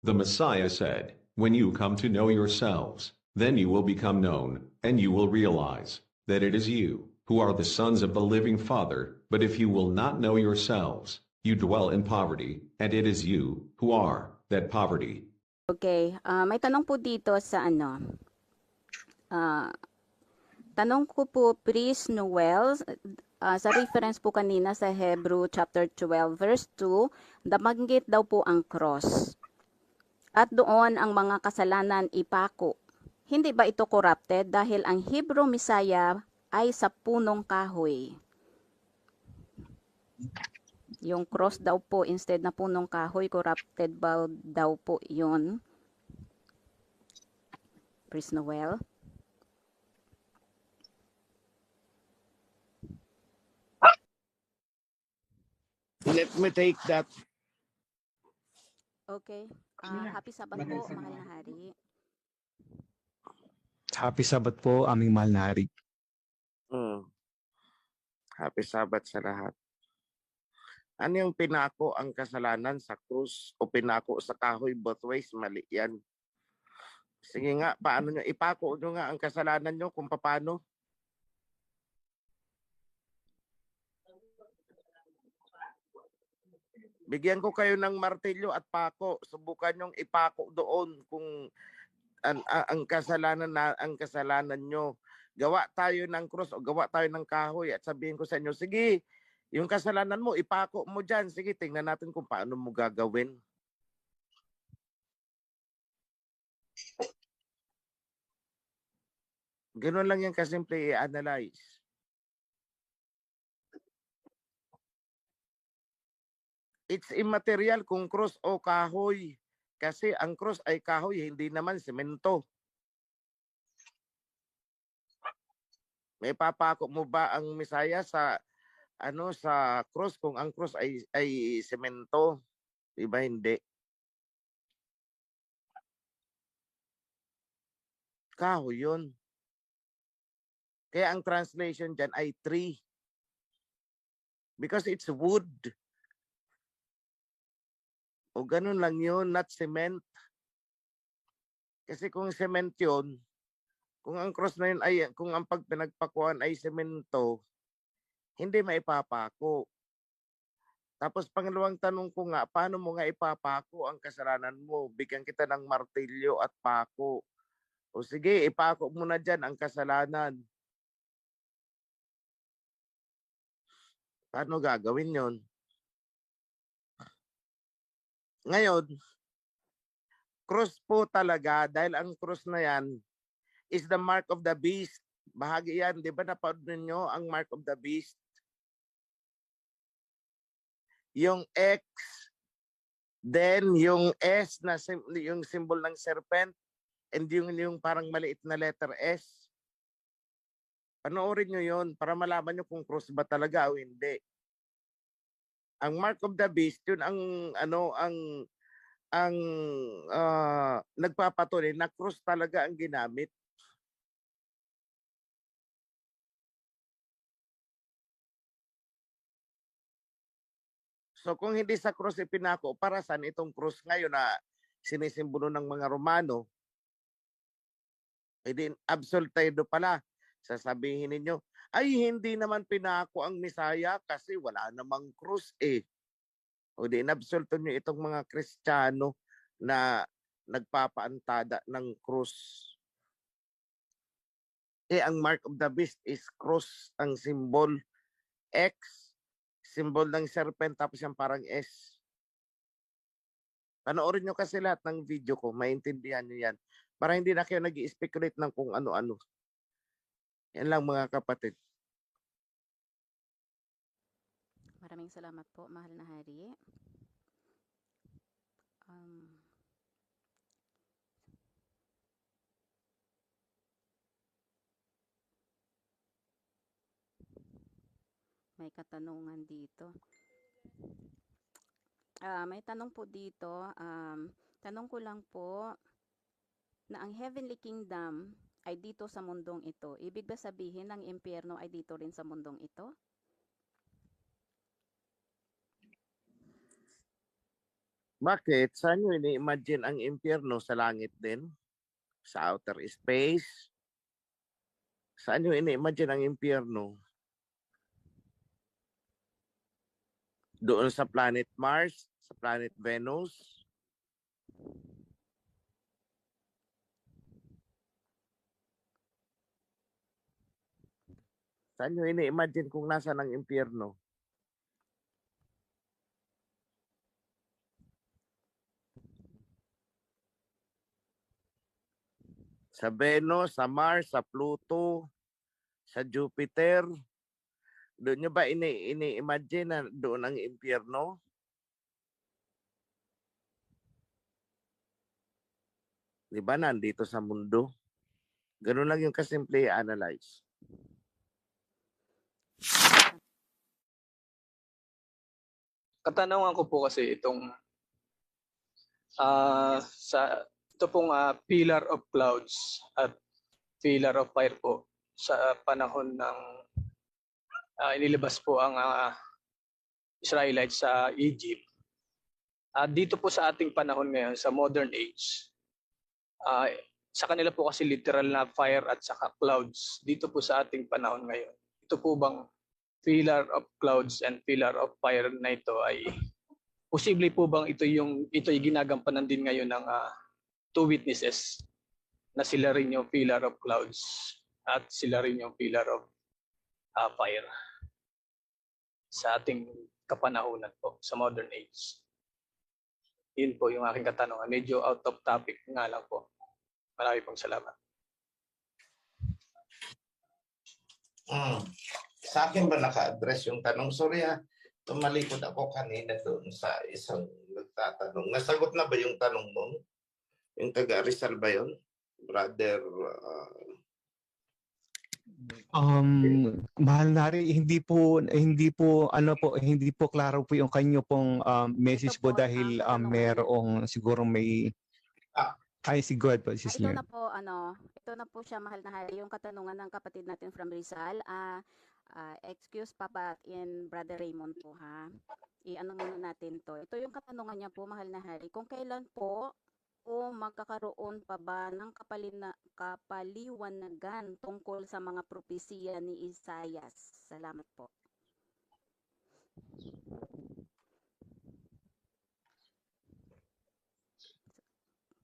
The Messiah said, "When you come to know yourselves, then you will become known, and you will realize that it is you who are the sons of the living Father. But if you will not know yourselves, you dwell in poverty, and it is you who are that poverty." Okay, may tanong po dito sa ah, tanong ko po, Priest Noel, sa reference po kanina sa Hebrew chapter 12 verse 2, nabanggit daw po ang cross. At doon ang mga kasalanan ipako. Hindi ba ito corrupted dahil ang Hebrew Messiah ay sa punong kahoy? Yung cross daw po instead na punong kahoy, corrupted ba daw po yun? Priest Noel? Let me take that. Okay. Happy Sabbath po, mahal na hari. Happy Sabbath po, aming mahal na hari. Happy Sabbath sa lahat. Ano yung pinako ang kasalanan sa krus o pinako sa kahoy? Both ways, mali yan. Sige nga, paano nyo? Ipako nyo nga ang kasalanan nyo kung paano. Bigyan ko kayo ng martilyo at pako. Subukan nyong ipako doon kung ang kasalanan nyo. Gawa tayo ng krus o gawa tayo ng kahoy at sabihin ko sa inyo, sige, yung kasalanan mo, ipako mo dyan. Sige, tingnan natin kung paano mo gagawin. Ganun lang yan kasimple i-analyze. It's immaterial kung cross o kahoy. Kasi ang cross ay kahoy, hindi naman semento. May papako mo ba ang Messiah sa sa cross kung ang cross ay semento? Diba hindi? Kahoy yun. Kaya ang translation dyan ay tree. Because it's wood. O ganun lang yun, not cement. Kasi kung cement yun, kung ang cross na yun ay, kung ang pagpinagpakuan ay semento, hindi maipapako. Tapos pangalawang tanong ko nga, paano mo nga ipapako ang kasalanan mo? Bigyan kita ng martilyo at pako. O sige, ipako mo na dyan ang kasalanan. Paano gagawin yon? Ngayon, cross po talaga, dahil ang cross na yan is the mark of the beast. Bahagi yan, di ba napanood ninyo ang mark of the beast? Yung X, then yung S na yung symbol ng serpent, and yung parang maliit na letter S. Panoorin nyo yon para malaman nyo kung cross ba talaga o hindi. Ang mark of the beast, yun ang nagpapatunay na cross talaga ang ginamit. So kung hindi sa cross ipinako, para saan itong cross ngayon na sinisimbolo ng mga Romano? Hindi, absolutedo pala. Sasabihin ninyo, ay hindi naman pinako ang Messiah kasi wala namang cross eh. O di inabsulto nyo itong mga Kristiyano na nagpapaantada ng cross. Eh, ang mark of the beast is cross, ang symbol. X, symbol ng serpent, tapos yung parang S. Panoorin nyo kasi lahat ng video ko, maintindihan nyo yan. Para hindi na kayo nag-i-speculate ng kung ano-ano. Yan lang mga kapatid. Maraming salamat po, mahal na hari. May katanungan dito. May tanong po dito. Tanong ko lang po na ang heavenly kingdom ay dito sa mundong ito. Ibig ba sabihin ng impyerno ay dito rin sa mundong ito? Bakit? Saan nyo ini-imagine ang impyerno? Sa langit din? Sa outer space? Saan nyo ini-imagine ang impyerno? Doon sa planet Mars? Sa planet Venus? Saan nyo ini-imagine kung nasa ng impyerno? Sa Venus, sa Mars, sa Pluto, sa Jupiter? Doon nyo ba ini-imagine na doon ang impyerno? Di ba nandito sa mundo? Ganun lang yung kasimple i-analyze. Katanungan ko po kasi itong ito pong pillar of clouds at pillar of fire po sa panahon ng inilabas po ang Israelites sa Egypt. Dito po sa ating panahon ngayon, sa modern age, sa kanila po kasi literal na fire at saka clouds. Dito po sa ating panahon ngayon, ito po bang pillar of clouds and pillar of fire na ito ay posible po bang ito yung ginagampanan din ngayon ng two witnesses na sila rin yung pillar of clouds at sila rin yung pillar of fire sa ating kapanahunan po sa modern age? Yun po yung aking katanungan. Medyo out of topic nga lang po. Marami pong salamat. Sa akin ba naka-address yung tanong? Sorry tumalikod ako kanina doon sa isang nagtatanong. Nasagot na ba yung tanong mo? Yung taga Rizal ba yun? Brother... Mahal na rin, hindi po klaro po yung kanyo pong message Ito po po, dahil katanungan merong siguro may go ahead po, Sis ito Leon. ito na po siya, mahal na hari, yung katanungan ng kapatid natin from Rizal. Excuse pa ba in Brother Raymond po ha? Ano muna natin to. Ito yung katanungan niya po, mahal na hari. Kung kailan po o magkakaroon pa ba ng kapaliwanagan tungkol sa mga propesiya ni Isaias? Salamat po.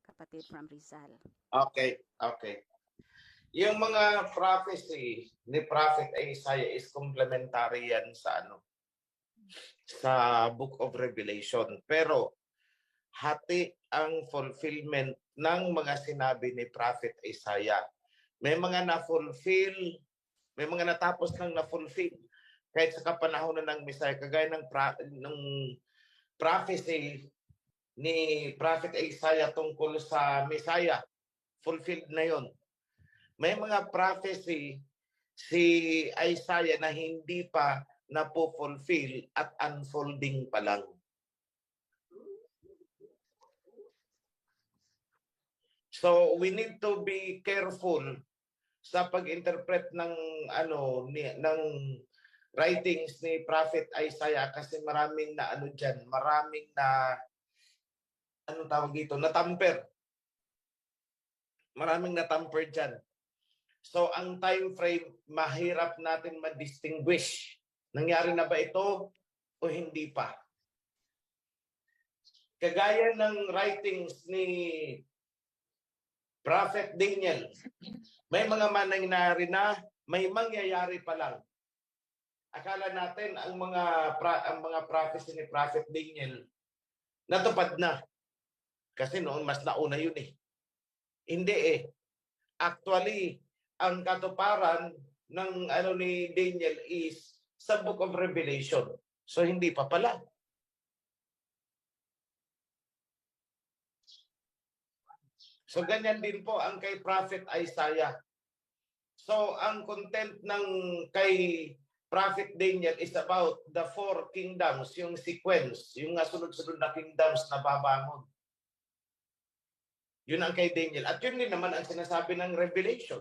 Kapatid from Rizal. Okay. Yung mga prophecy ni Prophet Isaiah is complementary yan sa Book of Revelation. Pero hati ang fulfillment ng mga sinabi ni Prophet Isaiah. May mga na-fulfill, may mga natapos nang na-fulfill. Kahit sa kapanahonan ng Messiah, kagaya ng prophecy ni Prophet Isaiah tungkol sa Messiah, fulfilled na yon. May mga prophecy si Isaiah na hindi pa napo-fulfill at unfolding pa lang. So we need to be careful sa pag-interpret ng ng writings ni Prophet Isaiah kasi maraming na maraming na natamper. Maraming natamper diyan. So ang time frame mahirap natin ma-distinguish. Nangyari na ba ito o hindi pa? Kagaya ng writings ni Prophet Daniel, may mga mangyayari na, may mangyayari pa lang. Akala natin ang mga prophecy ni Prophet Daniel natupad na. Kasi noon mas nauna yun eh. Hindi eh. Actually, ang katuparan ng ni Daniel is sa Book of Revelation. So hindi pa pala. So ganyan din po ang kay Prophet Isaiah. So ang content ng kay Prophet Daniel is about the four kingdoms, yung sequence, yung sunod-sunod na kingdoms na babangon. Yun ang kay Daniel. At yun din naman ang sinasabi ng Revelation.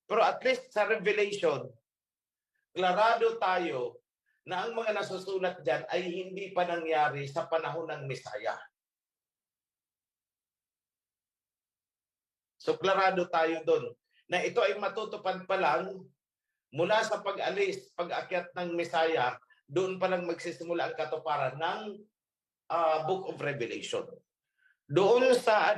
Pero at least sa Revelation, klarado tayo na ang mga nasusulat dyan ay hindi pa nangyari sa panahon ng Mesaya. So klarado tayo doon na ito ay matutupad pa lang mula sa pag-alis, pag-akyat ng Mesaya, doon pa lang magsisimula ang katuparan ng Book of Revelation. Doon sa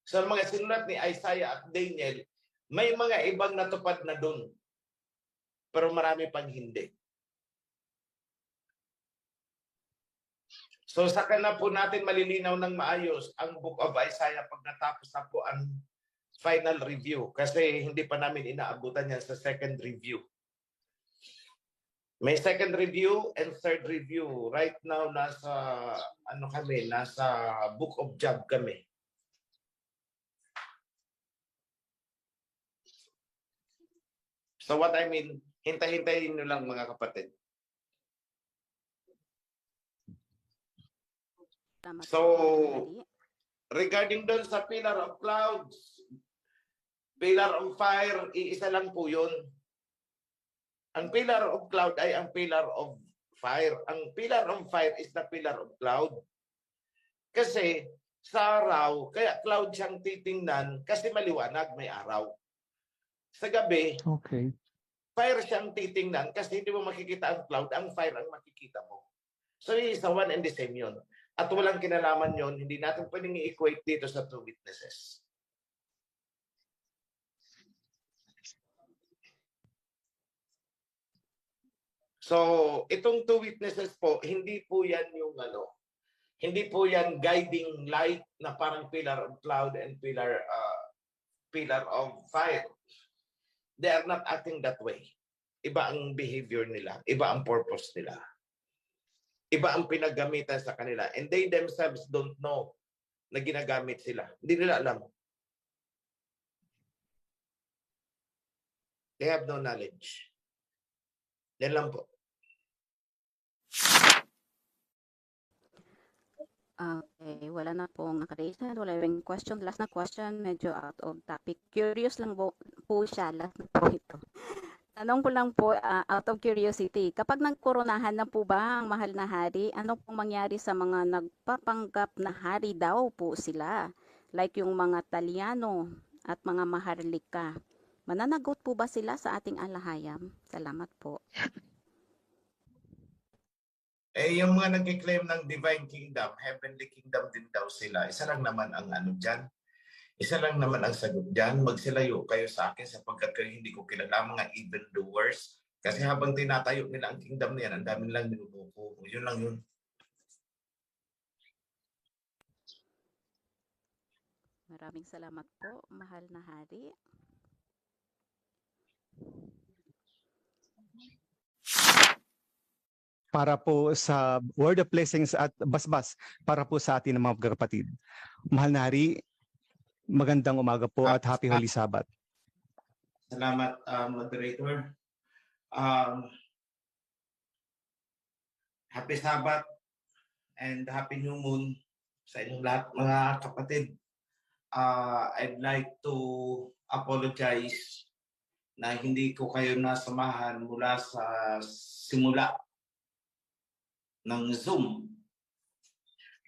sa mga sinulat ni Isaiah at Daniel, may mga ibang natupad na doon. Pero marami pang hindi. So saka na po natin malilinaw ng maayos ang Book of Isaiah pag natapos na po ang final review. Kasi hindi pa namin inaabutan yan sa second review. May second review and third review. Right now, nasa Book of Job kami. So what I mean, hintay-hintayin nyo lang mga kapatid. So, regarding doon sa pillar of clouds, pillar of fire, iisa lang po yun. Ang pillar of cloud ay ang pillar of fire. Ang pillar of fire is the pillar of cloud. Kasi sa araw, kaya cloud siyang titingnan kasi maliwanag, may araw. Sa gabi, Okay. fire siyang titingnan kasi hindi mo makikita ang cloud, ang fire ang makikita mo. So isa one and the same yun. At walang kinalaman yun, hindi natin pwedeng i-equate dito sa two witnesses. So, itong two witnesses po, hindi po yan hindi po yan guiding light na parang pillar of cloud and pillar of fire. They are not acting that way. Iba ang behavior nila, iba ang purpose nila. Iba ang pinaggamitan sa kanila. And they themselves don't know na ginagamit sila. Hindi nila alam. They have no knowledge. Yan lang po. Okay, wala na pong naka-raise hand, wala ring question. Last na question, medyo out of topic. Curious lang po siya, last na po ito. Tanong ko lang po, out of curiosity, kapag nagkoronahan na po ba ang mahal na hari, ano pong mangyari sa mga nagpapanggap na hari daw po sila? Like yung mga Talyano at mga Maharlika. Mananagot po ba sila sa ating alahayam? Salamat po. Yung mga nag-claim ng divine kingdom, heavenly kingdom din daw sila. Isa lang naman ang dyan. Isa lang naman ang sagot dyan. Magsilayo kayo sa akin sapagkat kayo hindi ko kilala mga evildoers. Kasi habang tinatayo nila ang kingdom na yan, ang dami lang minubuko. Yun lang yun. Maraming salamat po, mahal na hari. Para po sa word of blessings at basbas para po sa atin ng mga kapatid. Mahal na hari, magandang umaga po at happy Holy Sabbath. Salamat, moderator. Happy Sabbath and Happy New Moon sa inyong lahat, mga kapatid. I'd like to apologize na hindi ko kayo nasamahan mula sa simula ng Zoom.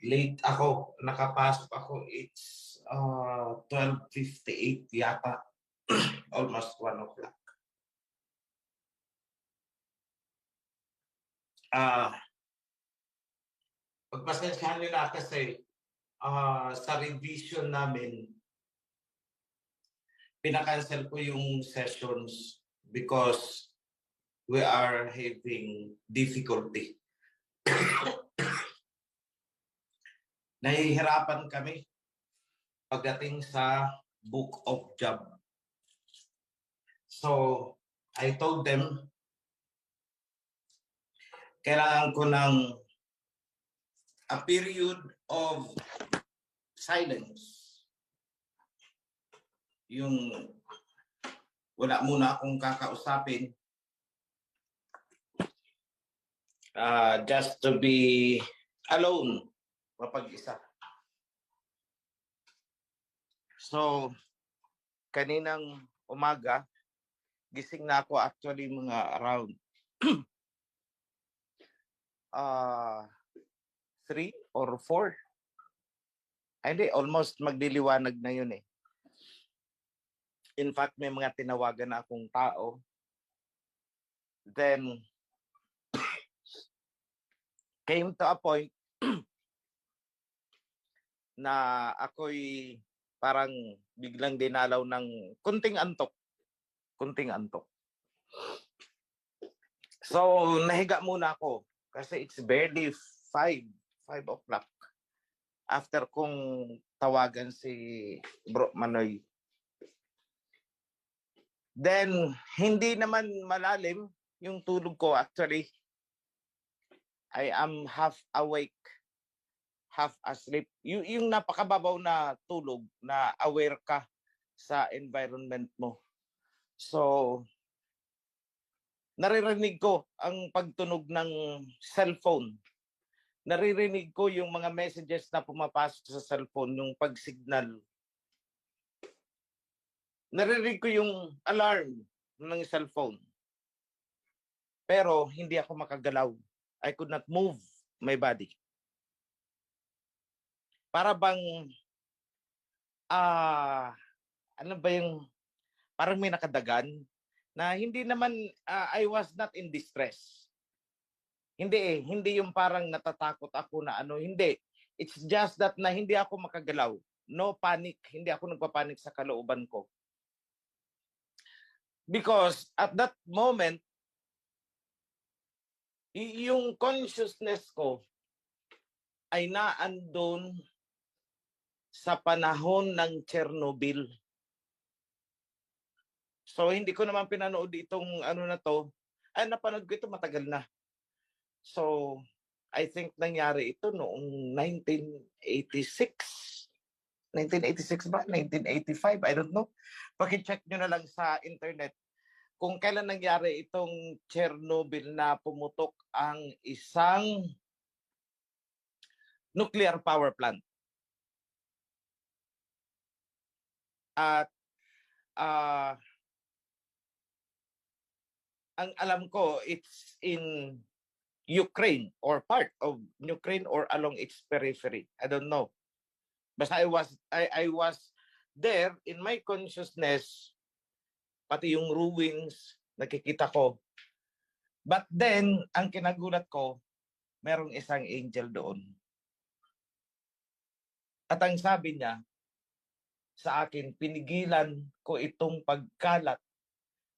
Late ako, nakapasok ako. It's 12:58 yata. Almost 1 o'clock. Pagpasensyahan nyo na kasi sa revision namin, pinakancel ko yung sessions because we are having difficulty. Nahihirapan kami pagdating sa Book of Job. So, I told them, kailangan ko ng a period of silence. Yung wala muna akong kakausapin. Just to be alone, mapag-isa. So, kaninang umaga, gising na ako actually mga around 3 or 4. Ay, hindi, almost magdiliwanag na yun eh. In fact, may mga tinawagan na akong tao. Then, came to a point na ako'y parang biglang dinalaw ng kunting antok. Kunting antok. So, nahiga muna ako kasi it's barely 5 o'clock. After kong tawagan si Bro Manoy. Then, hindi naman malalim yung tulog ko actually. I am half awake, half asleep. Yung napakababaw na tulog na aware ka sa environment mo. So, naririnig ko ang pagtunog ng cellphone. Naririnig ko yung mga messages na pumapasok sa cellphone, yung pag-signal. Naririnig ko yung alarm ng cellphone. Pero hindi ako makagalaw. I could not move my body. Para bang, ano ba yung, parang may nakadagan na hindi naman, I was not in distress. Hindi hindi yung parang natatakot ako na ano, hindi. It's just that na hindi ako makagalaw. No panic, hindi ako nagpapanik sa kalooban ko. Because at that moment, yung consciousness ko ay naandun sa panahon ng Chernobyl. So hindi ko naman pinanood itong ano na to. Ay, napanood ko ito matagal na. So I think nangyari ito noong 1986. 1986 ba? 1985? I don't know. Paki-check nyo na lang sa internet kung kailan nangyari itong Chernobyl na pumutok ang isang nuclear power plant. At ang alam ko, it's in Ukraine or part of Ukraine or along its periphery. I don't know. Basta I was there in my consciousness, pati yung ruins, nakikita ko. But then, ang kinagulat ko, merong isang angel doon. At ang sabi niya sa akin, pinigilan ko itong pagkalat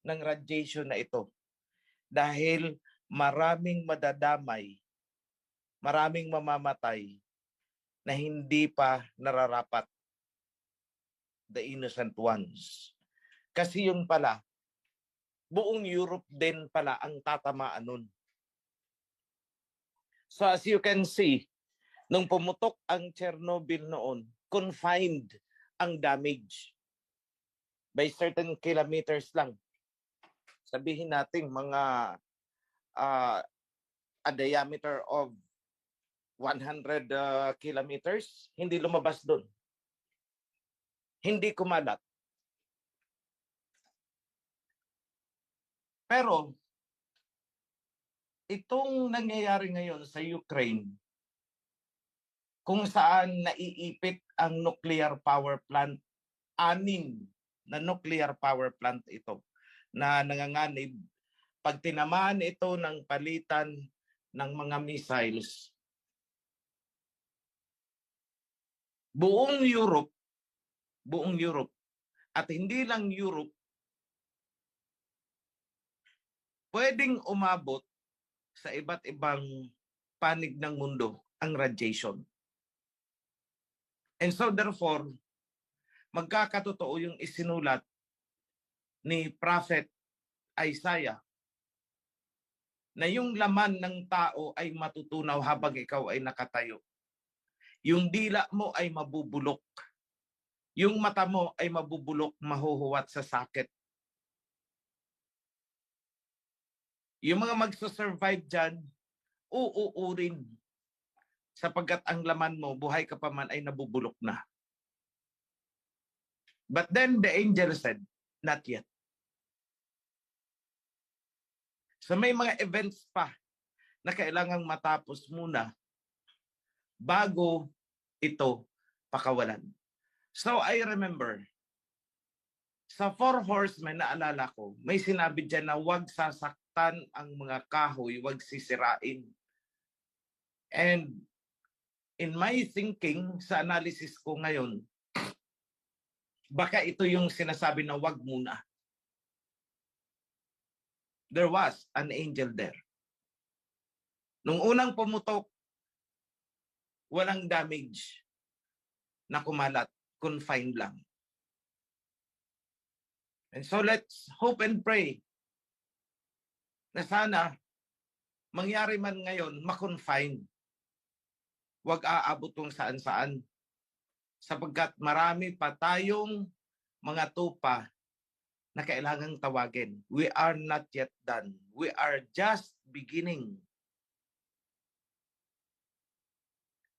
ng radiation na ito. Dahil maraming madadamay, maraming mamamatay na hindi pa nararapat. The innocent ones. Kasi yun pala, buong Europe din pala ang tatamaan nun. So as you can see, nung pumutok ang Chernobyl noon, confined ang damage by certain kilometers lang. Sabihin natin mga a diameter of 100 kilometers, hindi lumabas doon. Hindi kumalat. Pero itong nangyayari ngayon sa Ukraine, kung saan naiipit ang nuclear power plant, 6 na nuclear power plant ito na nanganganib, pag tinamaan ito ng palitan ng mga missiles, buong Europe, at hindi lang Europe, pwedeng umabot sa iba't ibang panig ng mundo ang radiation. And so therefore, magkakatotoo yung isinulat ni Prophet Isaiah na yung laman ng tao ay matutunaw habang ikaw ay nakatayo. Yung dila mo ay mabubulok. Yung mata mo ay mabubulok, mahuhuwat sa sakit. Yung mga magsusurvive dyan, uuurin. Sapagkat ang laman mo, buhay ka pa man, ay nabubulok na. But then the angel said, not yet. So may mga events pa na kailangang matapos muna bago ito pakawalan. So I remember, sa 4 horsemen, naalala ko, may sinabi dyan na huwag sasaktan ang mga kahoy, huwag sisirain. And in my thinking, sa analysis ko ngayon, baka ito yung sinasabi na huwag muna. There was an angel there. Nung unang pumutok, walang damage na kumalat, confined lang. And so let's hope and pray na sana mangyari man ngayon, makonfine. Huwag aabot kung saan-saan. Sapagkat marami pa tayong mga tupa na kailangang tawagin. We are not yet done. We are just beginning.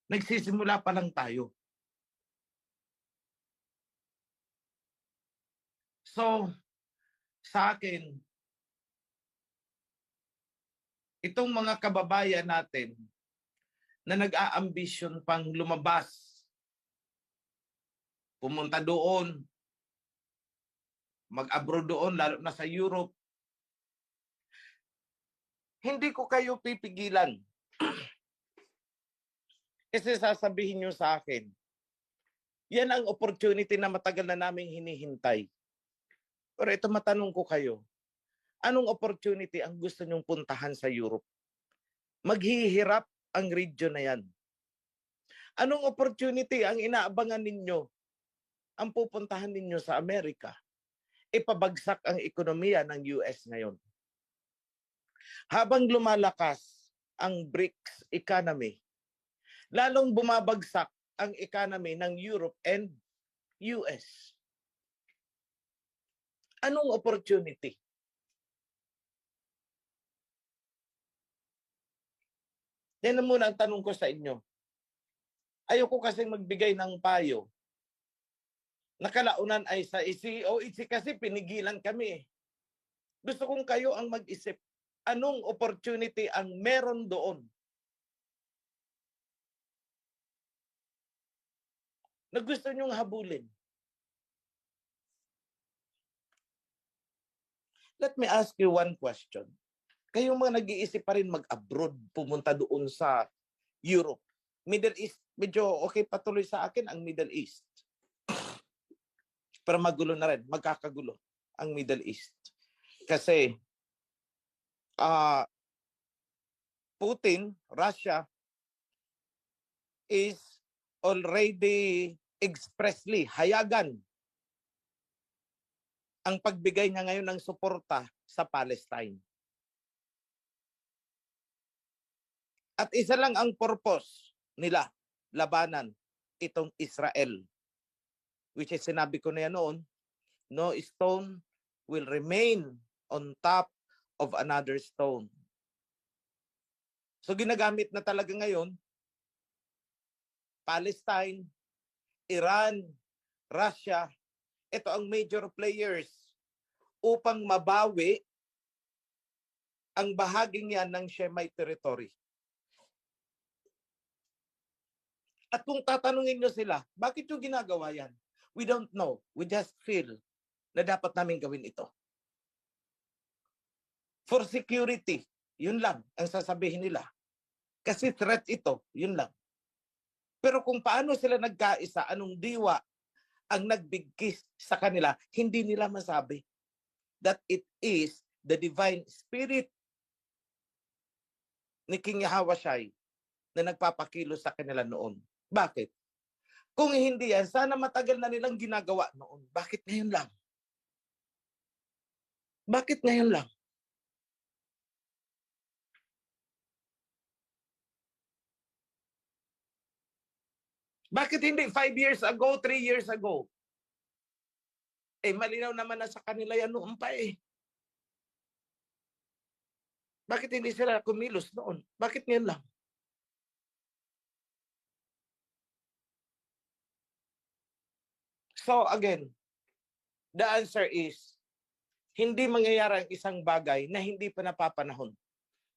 Nagsisimula pa lang tayo. So, sa akin, itong mga kababayan natin na nag-aambisyon pang lumabas, pumunta doon, mag-abroad doon, lalo na sa Europe, hindi ko kayo pipigilan. Kasi sasabihin nyo sa akin, yan ang opportunity na matagal na naming hinihintay. Pero ito, matanong ko kayo, anong opportunity ang gusto nyong puntahan sa Europe? Maghihirap ang region na yan. Anong opportunity ang inaabangan ninyo, ang pupuntahan ninyo sa Amerika? Ipabagsak ang ekonomiya ng US ngayon. Habang lumalakas ang BRICS economy, lalong bumabagsak ang economy ng Europe and US. Anong opportunity? Yan na muna ang tanong ko sa inyo. Ayoko kasing magbigay ng payo. Nakalaunan ay sa COEC kasi pinigilan kami. Gusto kong kayo ang mag-isip. Anong opportunity ang meron doon? Na gusto nyong habulin. Let me ask you one question. Kayong mga nag-iisip pa rin mag-abroad, pumunta doon sa Europe, Middle East, medyo okay patuloy sa akin ang Middle East. Pero magulo na rin, magkakagulo ang Middle East. Kasi Putin, Russia, is already expressly hayagan ang pagbigay niya ngayon ng suporta sa Palestine. At isa lang ang purpose nila, labanan itong Israel. Which is sinabi ko na yan noon, no stone will remain on top of another stone. So ginagamit na talaga ngayon, Palestine, Iran, Russia, ito ang major players upang mabawi ang bahaging yan ng Shemite territory. At kung tatanungin nyo sila, bakit yung ginagawa yan? We don't know. We just feel na dapat namin gawin ito. For security, yun lang ang sasabihin nila. Kasi threat ito, yun lang. Pero kung paano sila nagkaisa, anong diwa ang nagbigkis sa kanila, hindi nila masabi that it is the divine spirit ni King Yahweh na nagpapakilo sa kanila noon. Bakit? Kung hindi yan, sana matagal na nilang ginagawa noon. Bakit ngayon lang? Bakit ngayon lang? Bakit hindi 5 years ago, 3 years ago? Malinaw naman na sa kanila yan noon pa eh. Bakit hindi sila kumilos noon? Bakit ngayon lang? So again, the answer is, hindi mangyayari ang isang bagay na hindi pa napapanahon.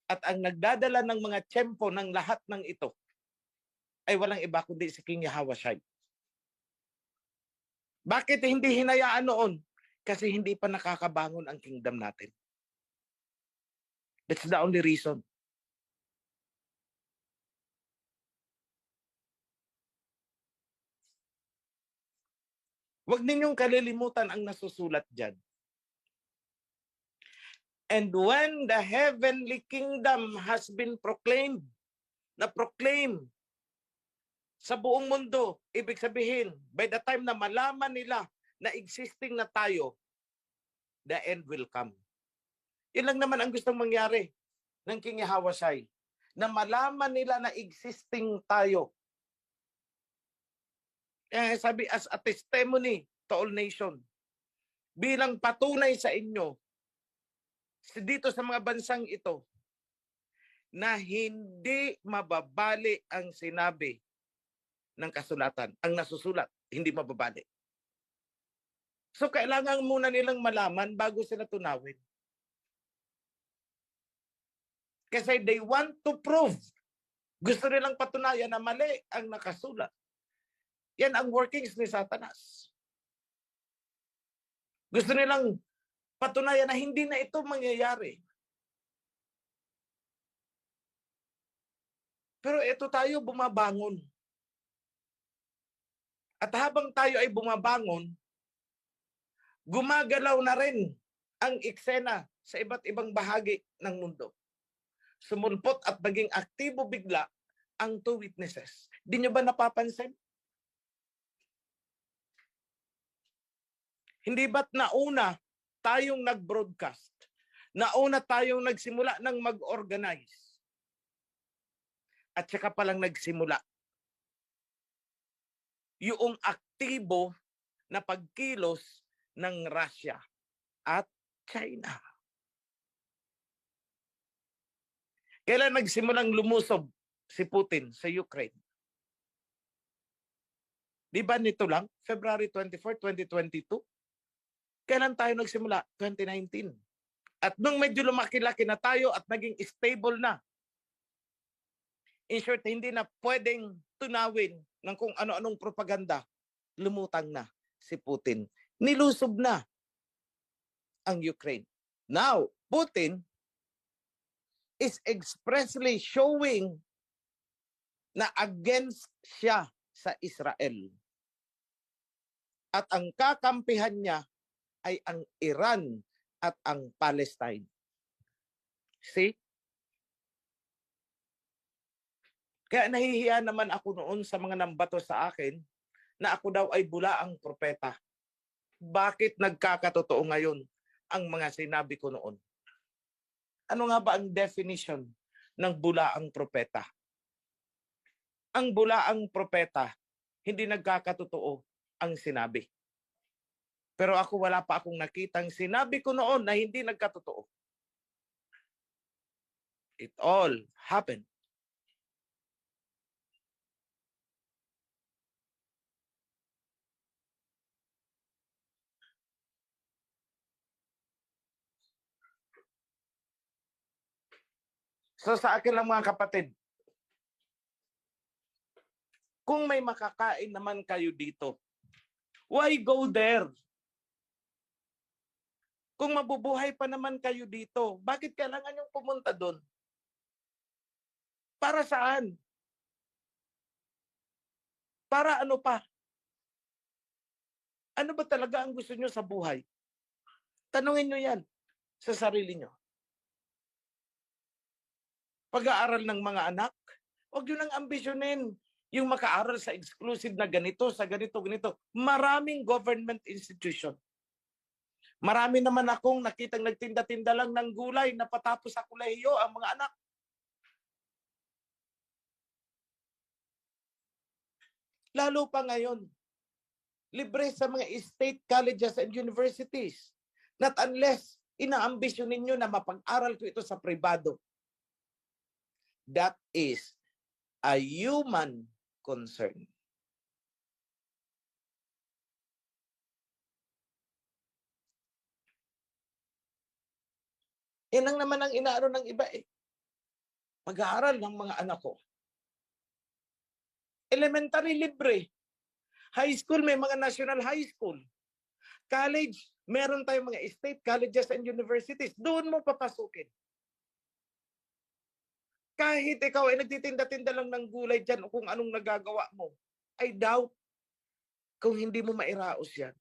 At ang nagdadala ng mga tiyempo ng lahat ng ito ay walang iba kundi si King Yahushua. Bakit hindi hinayaan noon? Kasi hindi pa nakakabangon ang kingdom natin. That's the only reason. Huwag ninyong kalilimutan ang nasusulat dyan. And when the heavenly kingdom has been proclaimed, na-proclaim sa buong mundo, ibig sabihin, by the time na malaman nila na existing na tayo, the end will come. Yun lang naman ang gustong mangyari ng King Yahushua, na malaman nila na existing tayo. Sabi, as a testimony to all nation, bilang patunay sa inyo, dito sa mga bansang ito, na hindi mababali ang sinabi ng kasulatan. Ang nasusulat, hindi mababali. So, kailangan muna nilang malaman bago sila tunawin. Kasi they want to prove. Gusto nilang patunayan na mali ang nakasulat. Yan ang workings ni Satanas. Gusto nilang patunayan na hindi na ito mangyayari. Pero ito tayo bumabangon. At habang tayo ay bumabangon, gumagalaw na rin ang eksena sa iba't ibang bahagi ng mundo. Sumulpot at naging aktibo bigla ang two witnesses. Di nyo ba napapansin? Hindi ba't nauna tayong nag-broadcast? Nauna tayong nagsimula ng mag-organize? At saka palang nagsimula yung aktibo na pagkilos ng Russia at China. Kailan nagsimulang lumusob si Putin sa Ukraine? Di ba nito lang? February 24, 2022? Kailan tayo nagsimula? 2019. At nung medyo lumaki-laki na tayo at naging stable na, in short, hindi na pwedeng tunawin ng kung ano-anong propaganda, lumutang na si Putin. Nilusob na ang Ukraine. Now, Putin is expressly showing na against siya sa Israel. At ang kakampihan niya ay ang Iran at ang Palestine. See? Kaya nahihiya naman ako noon sa mga nambato sa akin na ako daw ay bulaang propeta. Bakit nagkakatotoo ngayon ang mga sinabi ko noon? Ano nga ba ang definition ng bulaang propeta? Ang bulaang propeta, hindi nagkakatotoo ang sinabi. Pero ako wala pa akong nakitang sinabi ko noon na hindi nagkatotoo. It all happened. So sa akin lang mga kapatid, kung may makakain naman kayo dito, why go there? Kung mabubuhay pa naman kayo dito, bakit kailangan yung pumunta doon? Para saan? Para ano pa? Ano ba talaga ang gusto nyo sa buhay? Tanungin nyo yan sa sarili nyo. Pag-aaral ng mga anak, huwag nyo nang ambisyonin yung makaaral sa exclusive na ganito, sa ganito, ganito. Maraming government institution. Marami naman akong nakitang nagtinda-tinda lang ng gulay na patapos sa kolehiyo ang mga anak. Lalo pa ngayon, libre sa mga state colleges and universities. Not unless inaambisyon ninyo na mapag-aral ko ito sa pribado. That is a human concern. Yan lang naman ang inaano ng iba eh. Pag-aaral ng mga anak ko. Elementary, libre. High school, may mga national high school. College, meron tayong mga state colleges and universities. Doon mo papasukin. Kahit ikaw ay nagtitinda-tinda lang ng gulay dyan o kung anong nagagawa mo, I doubt kung hindi mo mairaos yan.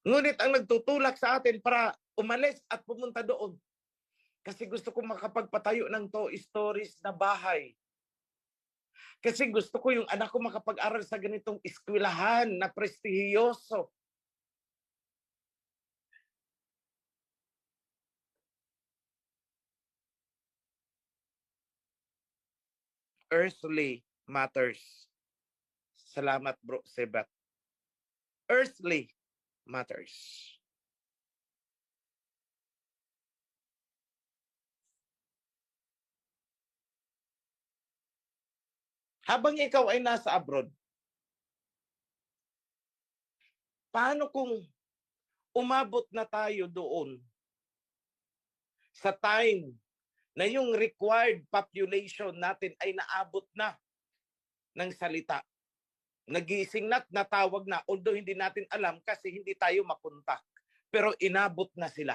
Ngunit ang nagtutulak sa atin para umalis at pumunta doon. Kasi gusto ko makapagpatayo ng Toy Stories na bahay. Kasi gusto ko yung anak ko makapag-aral sa ganitong eskwelahan na prestihiyoso. Earthly matters. Salamat bro, Sebat. Earthly matters. Habang ikaw ay nasa abroad, paano kung umabot na tayo doon sa time na yung required population natin ay naabot na ng salita? Nagising na't natawag na, although hindi natin alam kasi hindi tayo makontak. Pero inabot na sila.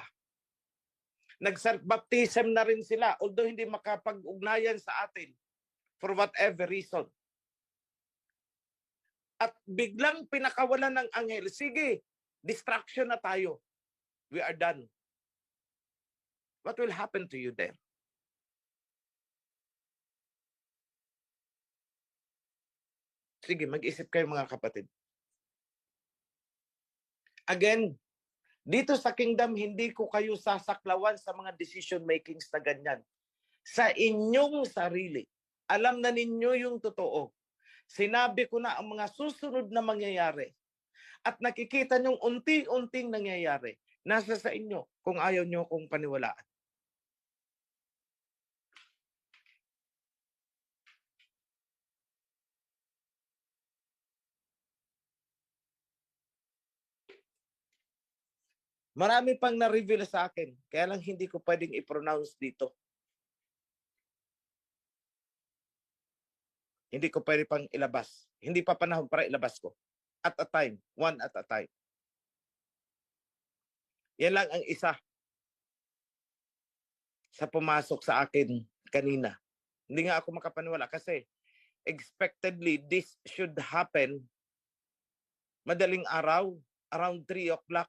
Nag-baptism na rin sila, although hindi makapag-ugnayan sa atin for whatever reason. At biglang pinakawalan ng anghel, sige, distraction na tayo. We are done. What will happen to you there? Sige, mag-isip kayo mga kapatid. Again, dito sa kingdom, hindi ko kayo sasaklawan sa mga decision makings na ganyan. Sa inyong sarili, alam na ninyo yung totoo. Sinabi ko na ang mga susunod na mangyayari. At nakikita nyong unti-unting nangyayari. Nasa sa inyo kung ayaw nyo kong paniwalaan. Marami pang na-reveal sa akin. Kaya lang hindi ko pwedeng i-pronounce dito. Hindi ko pwede pang ilabas. Hindi pa panahon para ilabas ko. At a time. One at a time. Yan lang ang isa sa pumasok sa akin kanina. Hindi nga ako makapaniwala kasi expectedly this should happen madaling araw, around 3 o'clock.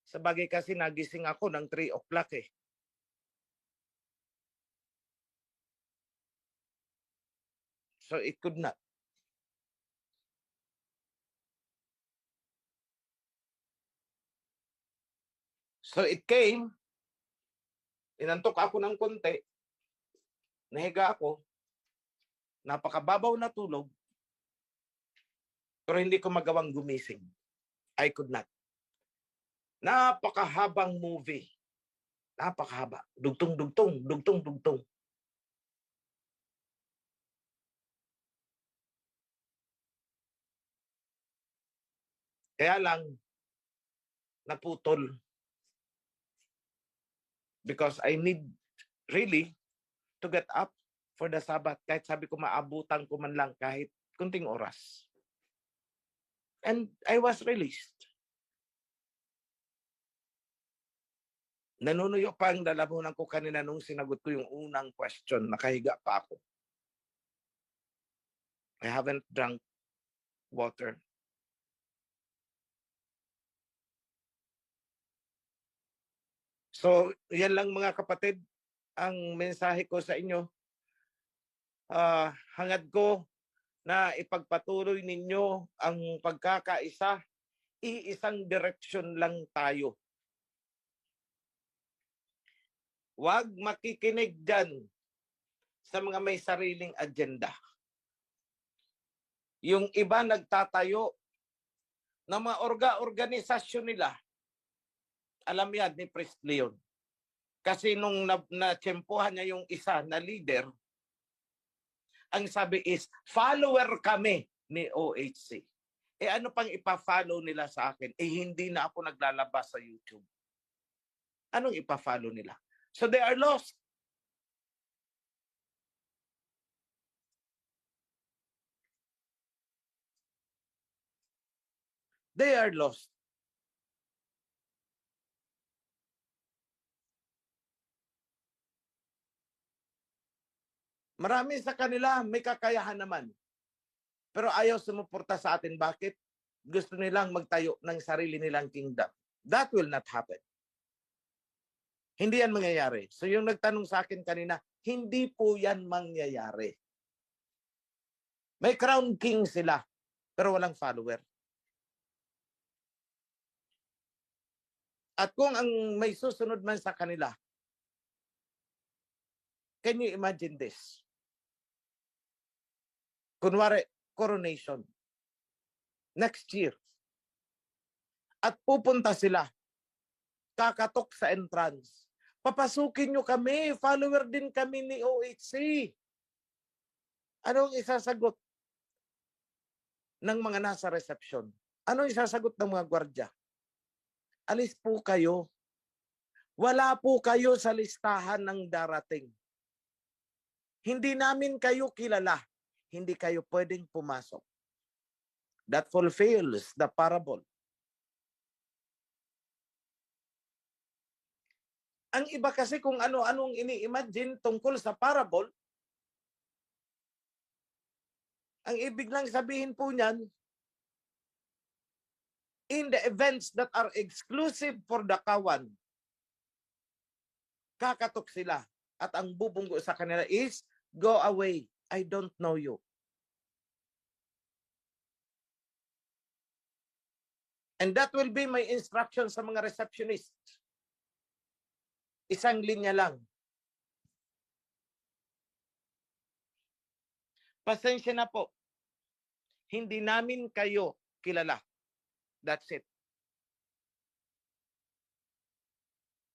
Sa bagay kasi nagising ako ng 3 o'clock eh. So it could not. So it came, inantok ako ng konti, nahiga ako, napakababaw na tulog, pero hindi ko magawang gumising. I could not. Napakahabang movie. Napakahaba. Dugtong-dugtong, dugtong-dugtong. Kaya lang, naputol. Because I need really to get up for the Sabbath. Kahit sabi ko maabutan ko man lang kahit kunting oras. And I was released. Nanunuyo pa ang lalamunan ko kanina nung sinagot ko yung unang question. Nakahiga pa ako. I haven't drunk water. So, yan lang mga kapatid, ang mensahe ko sa inyo. Hangad ko na ipagpatuloy ninyo ang pagkakaisa. Iisang direksyon lang tayo. Huwag makikinig dyan sa mga may sariling agenda. Yung iba nagtatayo ng mga organisasyon nila. Alam yan ni Priest Leon. Kasi nung na-tsempohan niya yung isa na leader, ang sabi is, follower kami ni OHC. Eh ano pang ipa-follow nila sa akin? Eh hindi na ako naglalabas sa YouTube. Anong ipa-follow nila? So they are lost. They are lost. Marami sa kanila may kakayahan naman. Pero ayaw sumuporta sa atin. Bakit? Gusto nilang magtayo ng sarili nilang kingdom. That will not happen. Hindi yan mangyayari. So yung nagtanong sa akin kanina, hindi po yan mangyayari. May crown king sila, pero walang follower. At kung ang may susunod man sa kanila, can you imagine this? Kunwari, coronation. Next year. At pupunta sila. Kakatok sa entrance. Papasukin nyo kami. Follower din kami ni OHC. Anong isasagot ng mga nasa reception? Anong isasagot ng mga gwardya? Alis po kayo. Wala po kayo sa listahan ng darating. Hindi namin kayo kilala. Hindi kayo pwedeng pumasok. That fulfills the parable. Ang iba kasi kung ano-anong ini-imagine tungkol sa parable, ang ibig lang sabihin po niyan, in the events that are exclusive for the kawan, kakatok sila. At ang bubunggo sa kanila is, go away, I don't know you. And that will be my instruction sa mga receptionist. Isang linya lang. Pasensya na po. Hindi namin kayo kilala. That's it.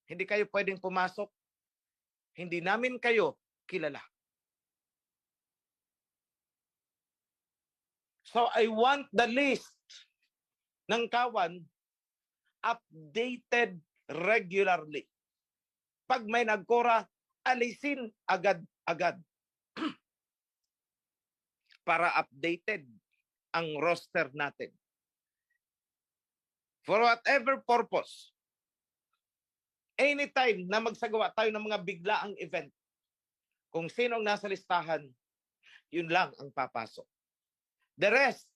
Hindi kayo pwedeng pumasok. Hindi namin kayo kilala. So I want the list ng kawan updated regularly. Pag may nagkora, alisin agad-agad. Para updated ang roster natin. For whatever purpose, anytime na magsagawa tayo ng mga biglaang event, kung sinong nasa listahan, yun lang ang papasok. The rest,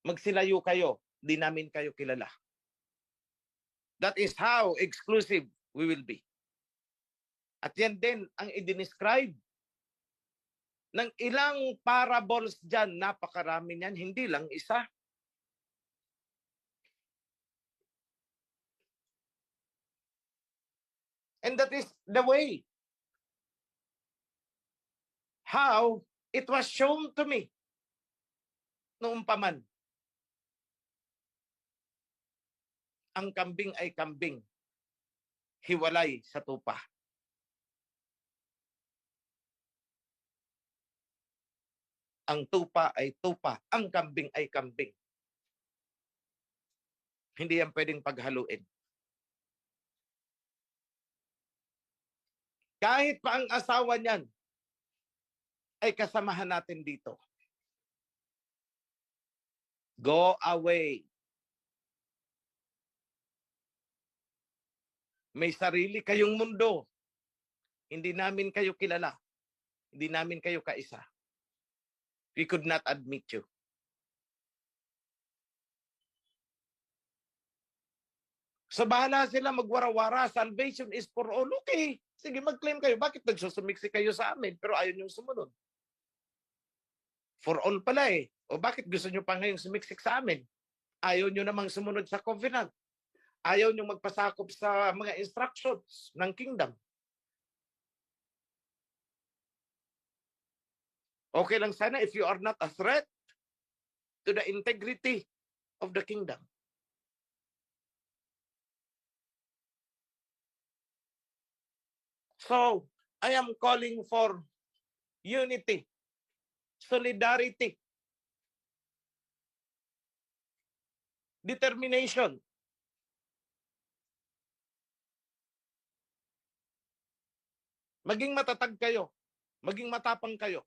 magsilayo kayo, di namin kayo kilala. That is how exclusive we will be. At yan din ang i-describe ng ilang parables dyan. Napakarami niyan, hindi lang isa. And that is the way how it was shown to me noong paman. Ang kambing ay kambing, hiwalay sa tupa. Ang tupa ay tupa, ang kambing ay kambing. Hindi yan pwedeng paghaluin. Kahit pa ang asawa niyan ay kasamahan natin dito. Go away. May sarili kayong mundo. Hindi namin kayo kilala. Hindi namin kayo kaisa. We could not admit you. So bahala sila magwara-wara. Salvation is for all. Okay. Sige, mag-claim kayo. Bakit nagsusumiksi kayo sa amin pero ayaw nyo sumunod? For all pala eh. O bakit gusto nyo pa ngayong sumiksik sa amin? Ayaw nyo namang sumunod sa covenant. Ayaw nyo magpasakop sa mga instructions ng kingdom. Okay lang sana if you are not a threat to the integrity of the kingdom. So, I am calling for unity, solidarity, determination. Maging matatag kayo. Maging matapang kayo.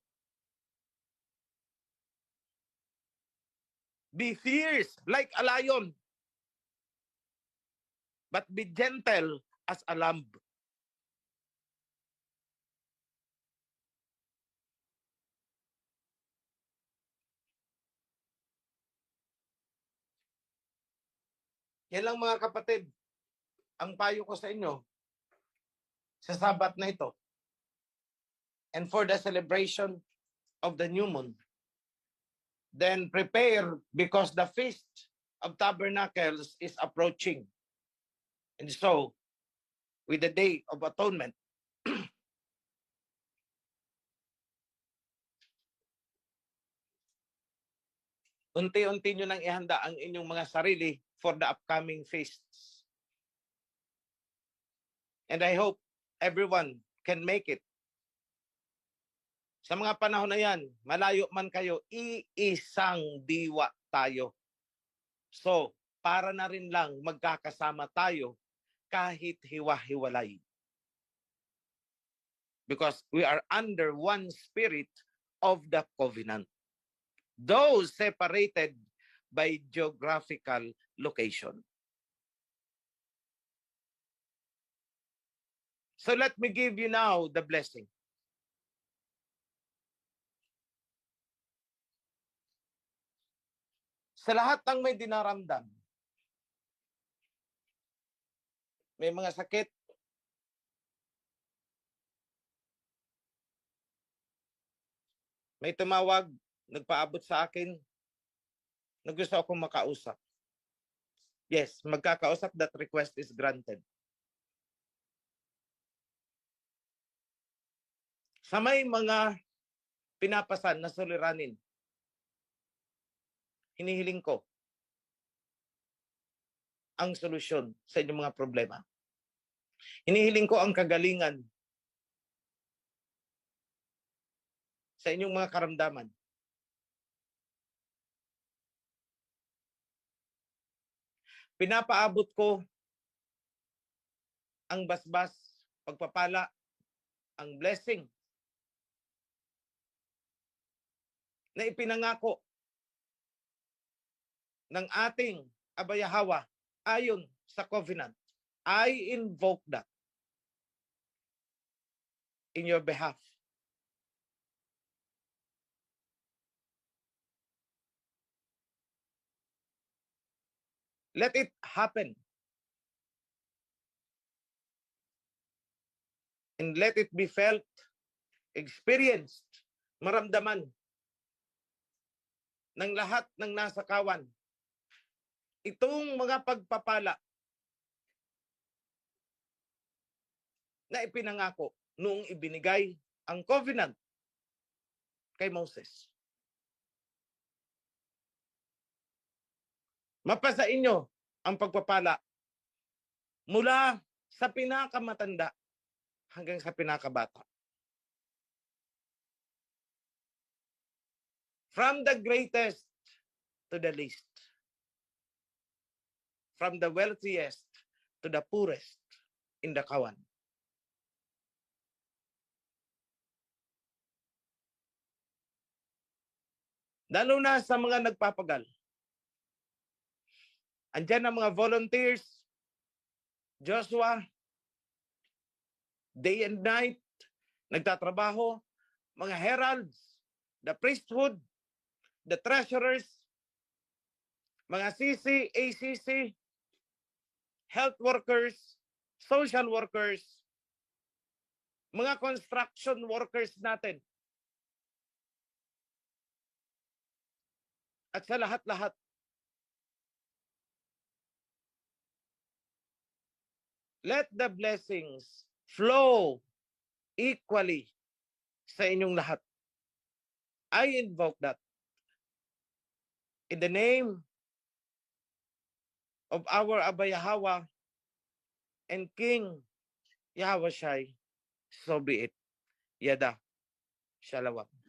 Be fierce like a lion, but be gentle as a lamb. Yan lang mga kapatid, ang payo ko sa inyo sa Sabat na ito. And for the celebration of the new moon, then prepare because the Feast of Tabernacles is approaching. And so, with the Day of Atonement, unti-unti nyo nang ihanda ang inyong mga sarili for the upcoming feasts. And I hope everyone can make it. Sa mga panahon na yan, malayo man kayo, iisang diwa tayo. So, para na rin lang magkakasama tayo kahit hiwa-hiwalay. Because we are under one spirit of the covenant. Those separated by geographical location. So let me give you now the blessing. Sa lahat ng may dinaramdam, may mga sakit, may tumawag, nagpaabot sa akin, na gusto akong makausap. Yes, magkakausap, that request is granted. Sa may mga pinapasan na suliranin, hinihiling ko ang solusyon sa inyong mga problema. Hinihiling ko ang kagalingan sa inyong mga karamdaman. Pinapaabot ko ang basbas, pagpapala, ang blessing na ipinangako ng ating Abayahawa ayon sa covenant. I invoke that in your behalf. Let it happen. And let it be felt, experienced, maramdaman ng lahat ng nasa kawan. Itong mga pagpapala na ipinangako noong ibinigay ang covenant kay Moses. Mapasa inyo ang pagpapala mula sa pinakamatanda hanggang sa pinakabata. From the greatest to the least. From the wealthiest to the poorest in the kawan. Lalo na sa mga nagpapagal. Andiyan ang mga volunteers, Joshua, day and night, nagtatrabaho, mga heralds, the priesthood, the treasurers, mga CC, ACC, health workers, social workers, mga construction workers natin. At sa lahat-lahat, let the blessings flow equally sa inyong lahat. I invoke that in the name of our Abayahawa and King Yahawashi, so be it. Yada. Shalawam.